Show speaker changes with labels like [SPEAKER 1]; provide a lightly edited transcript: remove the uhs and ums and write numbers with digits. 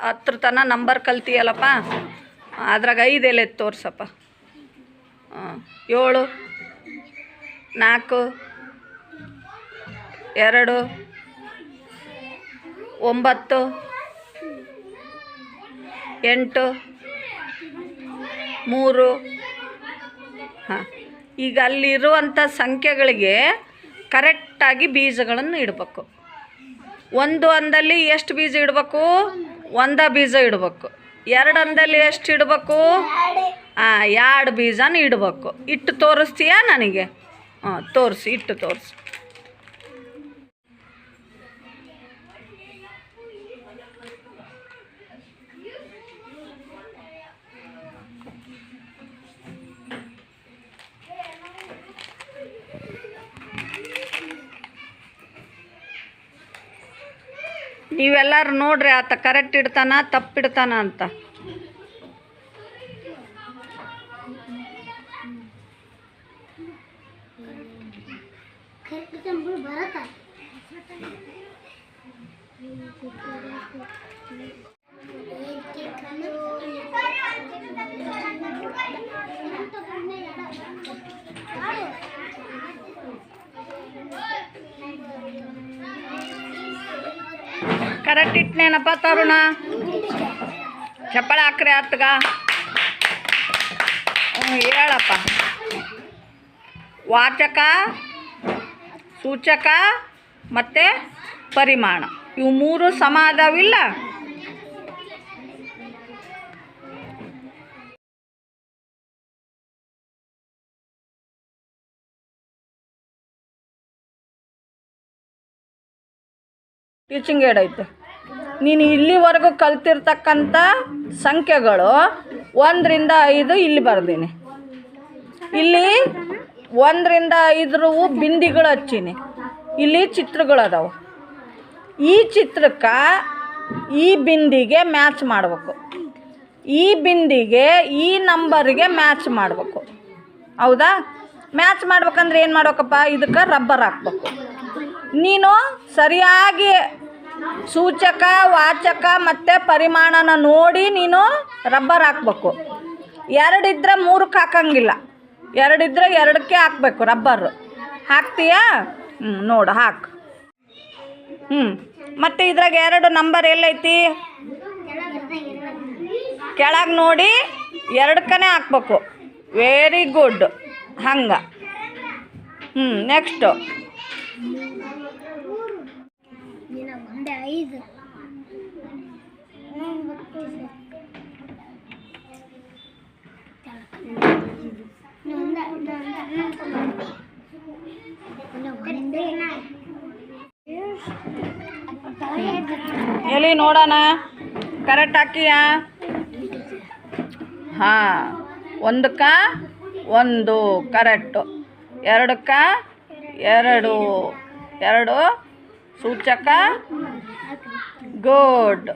[SPEAKER 1] 10 ತನಕ ನಂಬರ್ ಕಲ್ತಿಯಲ್ಲಪ್ಪ, ಅದ್ರಾಗ 5 ಎಲೆ ತೋರ್ಸಪ್ಪ. 7 4 2 9 8 3. ಹಾಂ, ಈಗ ಅಲ್ಲಿರುವಂಥ ಸಂಖ್ಯೆಗಳಿಗೆ ಕರೆಕ್ಟಾಗಿ ಬೀಜಗಳನ್ನು ಇಡಬೇಕು. 1 ಅಂದಲ್ಲಿ ಎಷ್ಟು ಬೀಜ ಇಡಬೇಕು? 1 ಬೀಜ ಇಡಬೇಕು. 2 ಅಂದಲ್ಲಿ ಎಷ್ಟು ಇಡಬೇಕು? 2 ಬೀಜನ ಇಡಬೇಕು. ಇಟ್ಟು ತೋರಿಸ್ತೀಯಾ ನನಗೆ? ತೋರಿಸಿ, ಇಟ್ಟು ತೋರಿಸಿ. ನೀವೆಲ್ಲರೂ ನೋಡ್ರಿ ಆತ ಕರೆಕ್ಟ್ ಇಡ್ತಾನ ತಪ್ಪಿಡ್ತಾನ ಅಂತ. ಕರೆಕ್ಟ್ ಇಟ್ನೇನಪ್ಪ ತರುಣ? ಚಪ್ಪಳ ಹಾಕ್ರಿ ಆತ್ಗ. ಹೇಳಪ್ಪ. ವಾಚಕ, ಸೂಚಕ ಮತ್ತು ಪರಿಮಾಣ ಇವು 3 ಸಮ ಅದಾವಿಲ್ಲ? ಟೀಚಿಂಗ್ ಏಡ್ ಐತೆ. ನೀನು ಇಲ್ಲಿವರೆಗೂ ಕಲ್ತಿರ್ತಕ್ಕಂಥ ಸಂಖ್ಯೆಗಳು 1 ರಿಂದ 5 ಇಲ್ಲಿ ಬರ್ದೀನಿ. ಇಲ್ಲಿ 1 ರಿಂದ 5 ಬಿಂದಿಗಳು ಹಚ್ಚೀನಿ. ಇಲ್ಲಿ ಚಿತ್ರಗಳು ಅದಾವೆ. ಈ ಚಿತ್ರಕ್ಕೆ ಈ ಬಿಂದಿಗೆ ಮ್ಯಾಚ್ ಮಾಡಬೇಕು. ಈ ಬಿಂದಿಗೆ ಈ ನಂಬರಿಗೆ ಮ್ಯಾಚ್ ಮಾಡಬೇಕು. ಹೌದಾ? ಮ್ಯಾಚ್ ಮಾಡ್ಬೇಕಂದ್ರೆ ಏನು ಮಾಡ್ಬೇಕಪ್ಪ? ಇದಕ್ಕೆ ರಬ್ಬರ್ ಹಾಕ್ಬೇಕು. ನೀನು ಸರಿಯಾಗಿ ಸೂಚಕ, ವಾಚಕ ಮತ್ತು ಪರಿಮಾಣನ ನೋಡಿ ನೀನು ರಬ್ಬರ್ ಹಾಕ್ಬೇಕು. 2 ಇದ್ದರೆ 3ಕ್ಕೆ ಹಾಕಂಗಿಲ್ಲ. 2 ಇದ್ದರೆ 2ಕ್ಕೆ ಹಾಕಬೇಕು ರಬ್ಬರು. ಹಾಕ್ತೀಯಾ? ನೋಡು, ಹಾಕು. ಮತ್ತು ಇದ್ರಾಗ 2 ನಂಬರ್ ಎಲ್ಲೈತಿ? ಕೆಳಗೆ ನೋಡಿ 2ಕ್ಕೇ ಹಾಕ್ಬೇಕು. Very good. ಹಂಗೆ. ನೆಕ್ಸ್ಟು ಎಲ್ಲಿ ನೋಡೋಣ. ಕರೆಕ್ಟ್ ಹಾಕಿಯಾ? ಹಾಂ, 1ಕ್ಕೆ 1 ಕರೆಕ್ಟು. 2ಕ್ಕೆ 2 ಸೂಚಕ. ಗುಡ್.